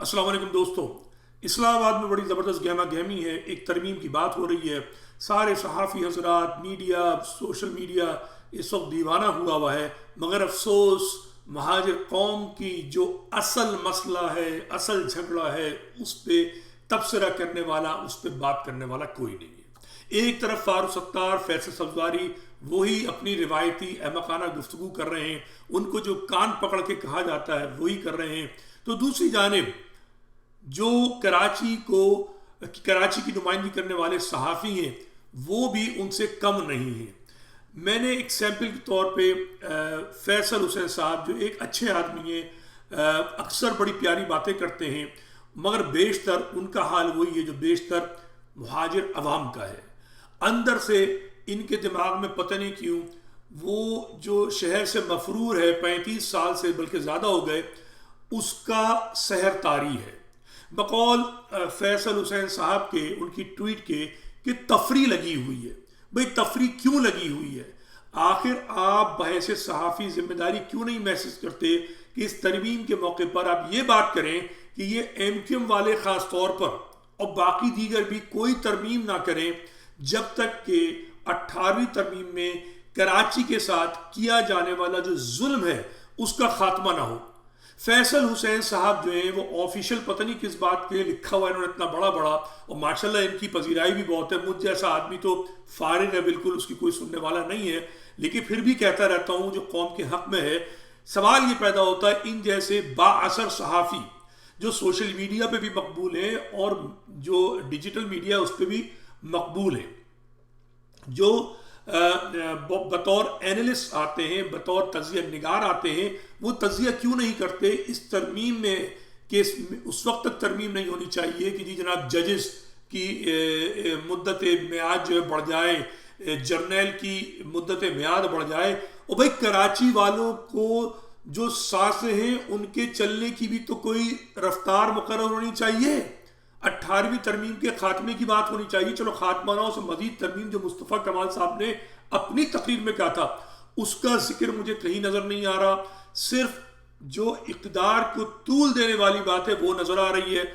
अस्सलाम वालेकुम दोस्तों। इस्लामाबाद में बड़ी ज़बरदस्त गहमा गहमी है। एक तरमीम की बात हो रही है। सारे सहाफ़ी हजरात, मीडिया, सोशल मीडिया इस वक्त दीवाना हुआ है। मगर अफसोस महाजिर कौम की जो असल मसला है, असल झगड़ा है, उस पर तबसरा करने वाला, उस पर बात करने वाला कोई नहीं है। एक तरफ फारूक सत्तार, फैसल सब्ज़वारी वही अपनी रिवायती अहमकाना गुफ्तगू कर रहे हैं, उनको जो कान पकड़ के कहा जाता है वही कर रहे हैं। तो दूसरी जानिब जो कराची की नुमाइंदगी करने वाले सहाफ़ी हैं वो भी उनसे कम नहीं हैं। मैंने एक सैम्पल के तौर पे फैसल हुसैन साहब जो एक अच्छे आदमी हैं, अक्सर बड़ी प्यारी बातें करते हैं, मगर बेशतर उनका हाल वही है जो बेशतर मुहाजिर अवाम का है। अंदर से इनके दिमाग में पता नहीं क्यों वो जो शहर से मफरूर है 35 साल से बल्कि ज़्यादा हो गए, उसका सहर तारी है। बकौल फैसल हुसैन साहब के, उनकी ट्वीट के कि तफरी लगी हुई है। भाई तफरी क्यों लगी हुई है? आखिर आप बहैसियत सहाफ़ी जिम्मेदारी क्यों नहीं महसूस करते कि इस तरमीम के मौके पर आप ये बात करें कि ये MQM वाले ख़ास तौर पर और बाकी दीगर भी कोई तरमीम ना करें जब तक कि 18वीं तरमीम में कराची के साथ किया जाने वाला जो जुल्म है उसका खात्मा ना हो। फैसल हुसैन साहब जो हैं वो ऑफिशियल पता नहीं किस बात के लिखा हुआ है इन्होंने इतना बड़ा बड़ा, और माशाल्लाह इनकी पजीराई भी बहुत है। मुझ जैसा आदमी तो फारिग है बिल्कुल, उसकी कोई सुनने वाला नहीं है, लेकिन फिर भी कहता रहता हूँ जो कौम के हक में है। सवाल ये पैदा होता है इन जैसे बाअसर सहाफ़ी जो सोशल मीडिया पे भी मकबूल हैं और जो डिजिटल मीडिया उस पर भी मकबूल हैं, जो बतौर एनालिस्ट आते हैं, बतौर तजिया निगार आते हैं, वो तजिया क्यों नहीं करते इस तरमीम में कि उस वक्त तक तरमीम नहीं होनी चाहिए कि जी जनाब जजेस की मुद्दत मियाद जो है बढ़ जाए, जर्नल की मुद्दत मियाद बढ़ जाए। और भाई कराची वालों को जो सांसें हैं उनके चलने की भी तो कोई रफ्तार मुकर्रर होनी चाहिए। 18वीं तरमीम के खात्मे की बात होनी चाहिए। चलो खात्मा ना हो, मजीद तरमीम जो मुस्तफ़ा कमाल साहब ने अपनी तकरीर में कहा था उसका जिक्र मुझे कहीं नजर नहीं आ रहा। सिर्फ जो इक़्तिदार को तूल देने वाली बात है वो नजर आ रही है।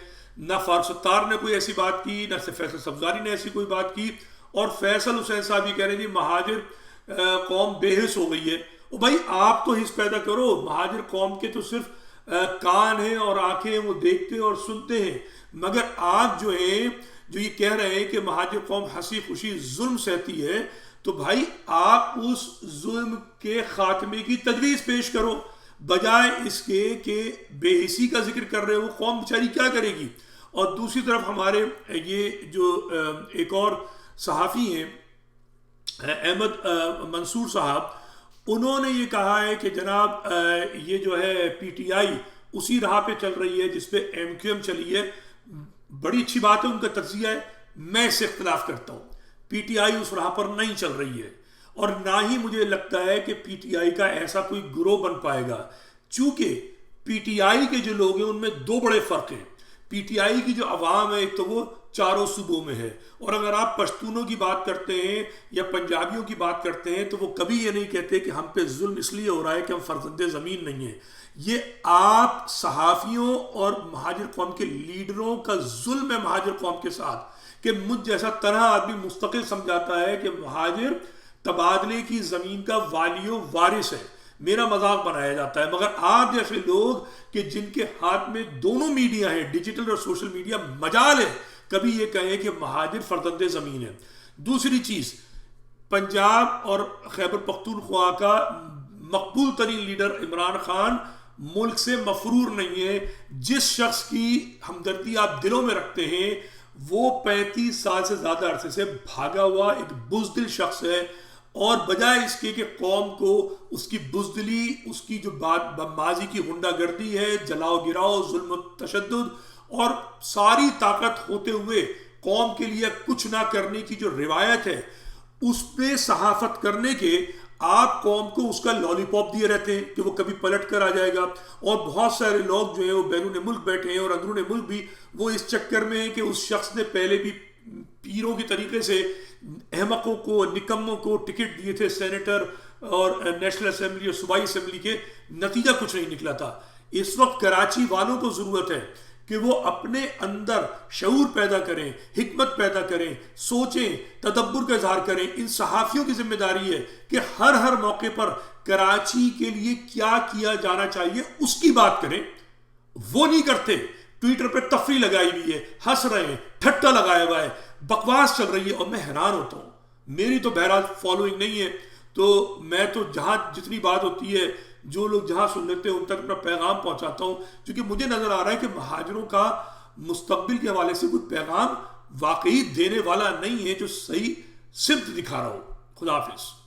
ना फारूक सत्तार ने कोई ऐसी बात की, ना फैसल सब्ज़वारी ने ऐसी कोई बात की, और फैसल हुसैन साहब भी कह रहे हैं महाजिर कौम बेहिस हो गई है। और भाई आप तो हिस्स पैदा करो। महाजिर कौम के तो सिर्फ कान हैं और आंखें हैं, वो देखते हैं और सुनते हैं, मगर आप जो है जो ये कह रहे हैं कि महाजिर कौम हंसी खुशी जुल्म सहती है, तो भाई आप उस जुल्म के खात्मे की तजवीज़ पेश करो, बजाय इसके कि बेहिसी का जिक्र कर रहे हो। कौम बेचारी क्या करेगी? और दूसरी तरफ हमारे ये जो एक और सहाफ़ी हैं अहमद मंसूर साहब, उन्होंने ये कहा है कि जनाब ये जो है PTI उसी राह पे चल रही है जिस पे MQM चली है। बड़ी अच्छी बात है, उनका तज्जिया है, मैं इससे इख्तिलाफ करता हूँ। PTI उस राह पर नहीं चल रही है और ना ही मुझे लगता है कि PTI का ऐसा कोई गिरोह बन पाएगा, चूंकि PTI के जो लोग हैं उनमें दो बड़े फ़र्क हैं। PTI की जो अवाम है एक तो वो चारों सूबों में है, और अगर आप पश्तूनों की बात करते हैं या पंजाबियों की बात करते हैं तो वो कभी ये नहीं कहते कि हम पे जुल्म इसलिए हो रहा है कि हम फर्जंदे ज़मीन नहीं है। ये आप सहाफ़ियों और महाजिर कौम के लीडरों का जुल्म है महाजिर कौम के साथ कि मुझ जैसा तरह आदमी मुस्तकिल समझाता है कि महाजिर तबादले की ज़मीन का वालियो वारिस है, मेरा मजाक बनाया जाता है। मगर आप जैसे लोग कि जिनके हाथ में दोनों मीडिया है, डिजिटल और सोशल मीडिया, मजाल है कभी ये कहें कि महाजिर फर्जंदे ज़मीन है। दूसरी चीज़, पंजाब और खैबर पख्तूनख्वा का मकबूल तरीन लीडर इमरान खान मुल्क से मफरूर नहीं है। जिस शख्स की हमदर्दी आप दिलों में रखते हैं वो 35 साल से ज़्यादा अरसे से भागा हुआ एक बुज़दिल शख्स है, और बजाय इसके कि कौम को उसकी बुज़दिली, उसकी जो बात माजी की गुंडागर्दी है, जलाओ गिराओ, जुल्म तशद्दुद और सारी ताकत होते हुए कौम के लिए कुछ ना करने की जो रिवायत है, उस पे सहाफत करने के आप कौम को उसका लॉलीपॉप दिए रहते हैं कि वो कभी पलट कर आ जाएगा। और बहुत सारे लोग जो है वो बैरून मुल्क बैठे हैं और अंदरून मुल्क भी, वो इस चक्कर में है कि उस शख्स ने पहले भी पीरों की तरीके से अहमकों को, निकम्मों को टिकट दिए थे सेनेटर और नेशनल असेंबली और सूबाई असेंबली के, नतीजा कुछ नहीं निकला था। इस वक्त कराची वालों को ज़रूरत है کہ وہ اپنے اندر شعور پیدا کریں، حکمت پیدا کریں، سوچیں، تدبر کا اظہار کریں۔ ان صحافیوں کی ذمہ داری ہے کہ ہر موقع پر کراچی کے لیے کیا کیا جانا چاہیے اس کی بات کریں۔ وہ نہیں کرتے، ٹویٹر پہ تفریح لگائی ہوئی ہے، ہنس رہے ہیں، ٹھٹا لگایا ہوا ہے، بکواس چل رہی ہے، اور میں حیران ہوتا ہوں۔ میری تو بہرحال فالوئنگ نہیں ہے، تو میں تو جہاں جتنی بات ہوتی ہے، جو لوگ جہاں سن لیتے ہیں ان تک اپنا پیغام پہنچاتا ہوں، کیونکہ مجھے نظر آ رہا ہے کہ مہاجروں کا مستقبل کے حوالے سے کوئی پیغام واقعی دینے والا نہیں ہے جو صحیح سمت دکھا رہا ہو۔ خدا حافظ۔